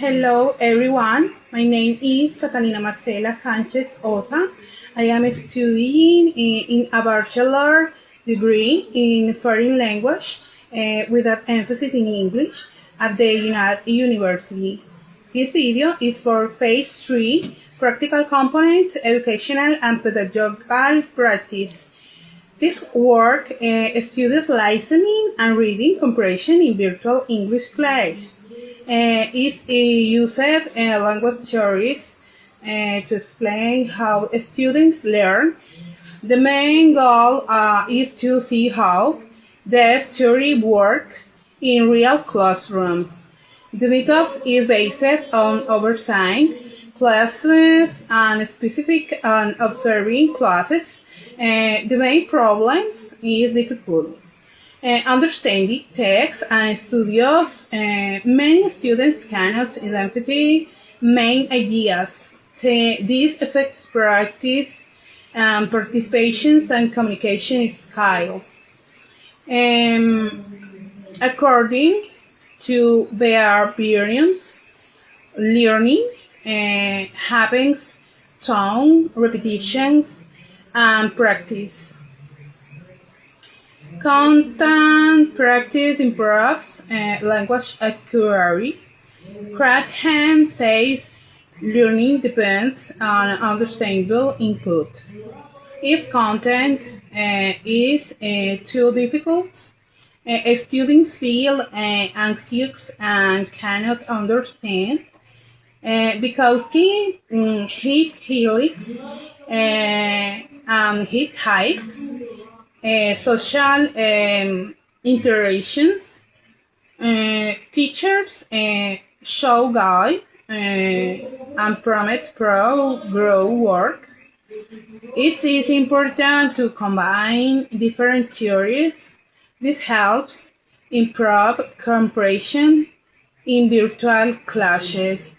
Hello everyone, my name is Catalina Marcela Sanchez Osa. I am studying in a bachelor degree in foreign language with an emphasis in English at the United University. This video is for Phase 3, Practical Components, Educational and Pedagogical Practice. This work studies listening and reading comprehension in virtual English class. It uses language theories to explain how students learn. The main goal is to see how the theory works in real classrooms. The method is based on oversight classes and specific and observing classes. The main problems is difficult. Understanding text and studios, many students cannot identify main ideas. This affects practice, participations, and communication skills. According to their experience, learning happens through repetitions and practice. Content practice improves language accuracy. Cratham says learning depends on understandable input. If content is too difficult, students feel anxious and cannot understand because he helix and he hikes social interactions. Teachers show guide and promote grow work. It is important to combine different theories. This helps improve comprehension in virtual classes.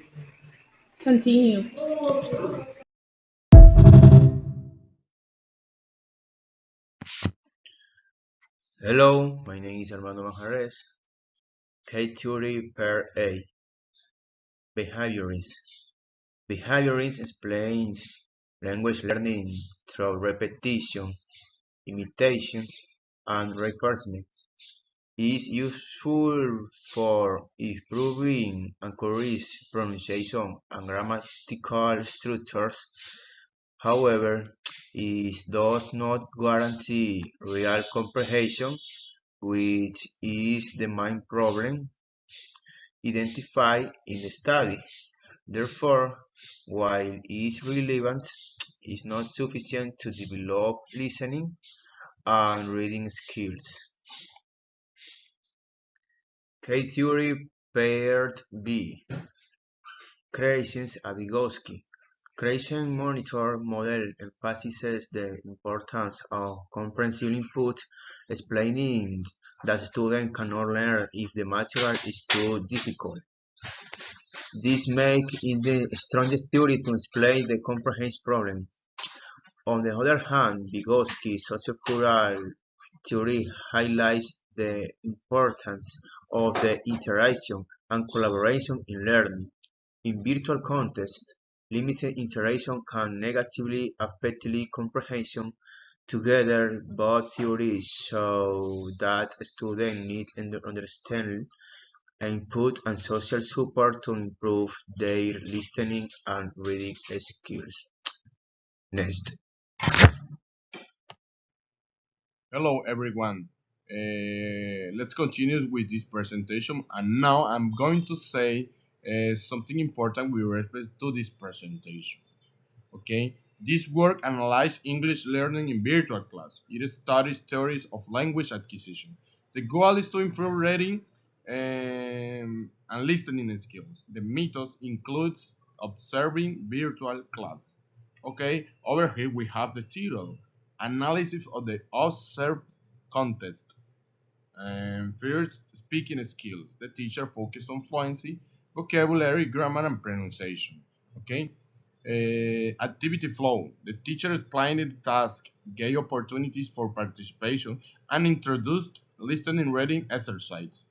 Continue. Hello, my name is Armando Manjarres. K-theory per A. Behaviorism. Behaviorism explains language learning through repetition, imitations, and reinforcement. It is useful for improving accuracy, pronunciation, and grammatical structures. However, it does not guarantee real comprehension, which is the main problem identified in the study. Therefore, while it is relevant, it is not sufficient to develop listening and reading skills. K-theory paired B. Kreisens and Vygotsky. Kreisens monitor model emphasizes the importance of comprehensive input, explaining that students cannot learn if the material is too difficult. This makes it the strongest theory to explain the comprehension problem. On the other hand, Vygotsky's sociocultural theory highlights the importance of the interaction and collaboration in learning. In virtual contexts, limited interaction can negatively affect comprehension. Together, both theories show that students need understanding, input, and social support to improve their listening and reading skills. Next. Hello everyone. Let's continue with this presentation, and now I'm going to say something important with respect to this presentation. Okay, this work analyzes English learning in virtual class. It studies theories of language acquisition. The goal is to improve reading and listening skills. The methods includes observing virtual class. Okay, over here we have the title, analysis of the observed context. First, speaking skills. The teacher focused on fluency, vocabulary, grammar, and pronunciation. Okay. Activity flow. The teacher explained the task, gave opportunities for participation, and introduced listening reading exercise.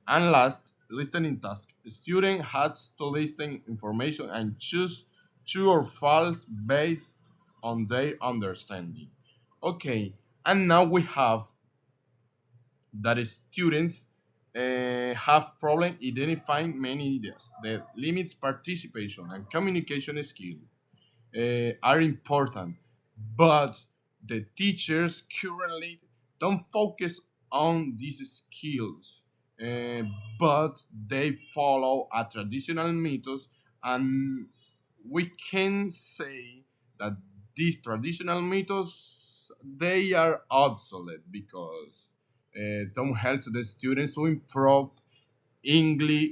And last, listening task. A student has to listen information and choose true or false based on their understanding. Okay, and now we have that students have problem identifying many ideas that limits participation and communication skills are important, but the teachers currently don't focus on these skills, uh, but they follow a traditional methods, and we can say that these traditional methods they are obsolete because don't help the students to improve English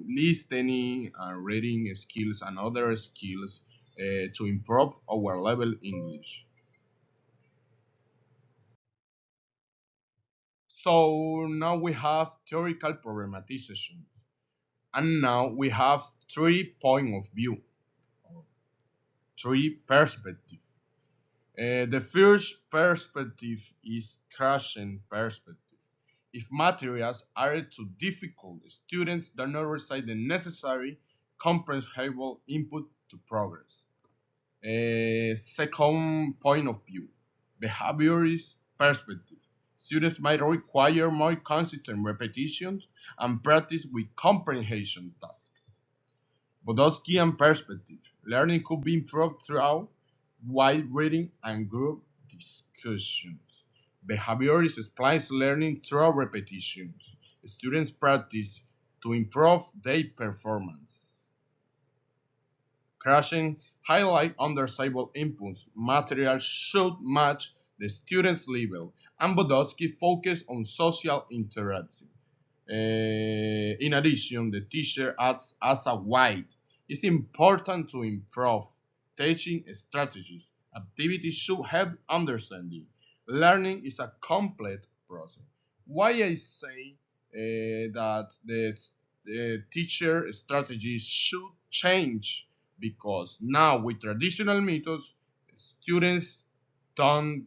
listening and reading skills and other skills to improve our level English. So now we have theoretical problematization, and now we have 3 point of view, or 3 perspective. The first perspective is Krashen perspective. If materials are too difficult, students do not receive the necessary comprehensible input to progress. Second point of view, behaviorist perspective. Students might require more consistent repetitions and practice with comprehension tasks. Bodowskian perspective. Learning could be improved throughout wide reading and group discussions. Behaviorist explains learning through repetitions. Students practice to improve their performance. Crashing highlight understandable inputs. Material should match the student's level, and Bodowski focus on social interaction. In addition, the teacher acts as a guide. It's important to improve teaching strategies. Activities should help understanding. Learning is a complex process. Why I say that the teacher strategies should change because now with traditional methods, students don't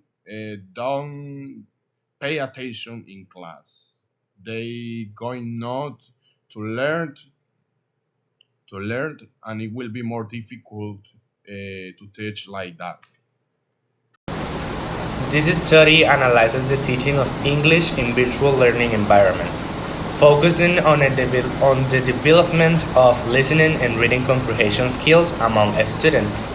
pay attention in class. They going not to learn and it will be more difficult to teach like that. This study analyzes the teaching of English in virtual learning environments, focusing on the development of listening and reading comprehension skills among students.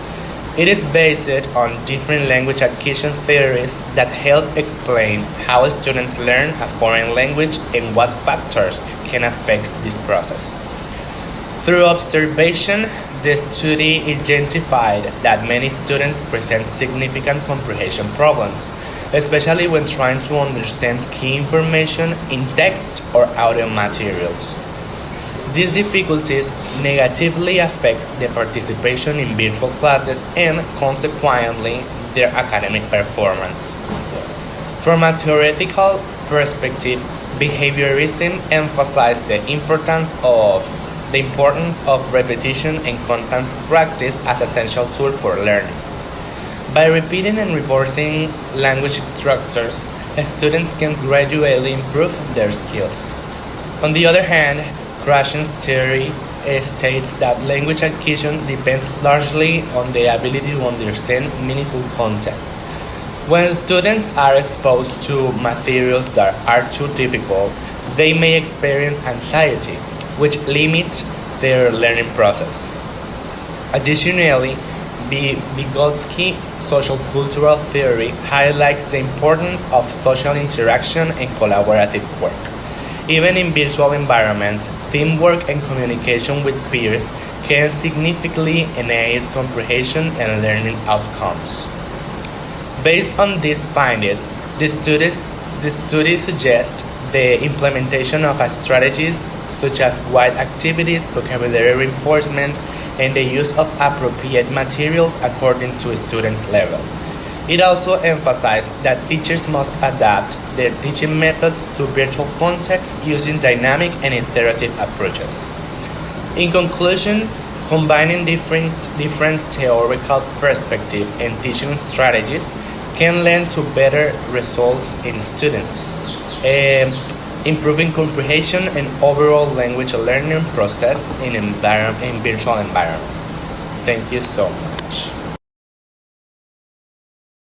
It is based on different language acquisition theories that help explain how students learn a foreign language and what factors can affect this process. Through observation, the study identified that many students present significant comprehension problems, especially when trying to understand key information in text or audio materials. These difficulties negatively affect the participation in virtual classes and, consequently, their academic performance. From a theoretical perspective, behaviorism emphasizes the importance of repetition and constant practice as essential tool for learning. By repeating and reinforcing language structures, students can gradually improve their skills. On the other hand, Krashen's theory states that language acquisition depends largely on the ability to understand meaningful context. When students are exposed to materials that are too difficult, they may experience anxiety, which limits their learning process. Additionally, Vygotsky's social cultural theory highlights the importance of social interaction and collaborative work. Even in virtual environments, teamwork and communication with peers can significantly enhance comprehension and learning outcomes. Based on these findings, the study suggests the implementation of strategies such as guide activities, vocabulary reinforcement, and the use of appropriate materials according to a student's level. It also emphasized that teachers must adapt their teaching methods to virtual contexts using dynamic and iterative approaches. In conclusion, combining different theoretical perspectives and teaching strategies can lead to better results in students. improving comprehension and overall language learning process in virtual environment. Thank you so much.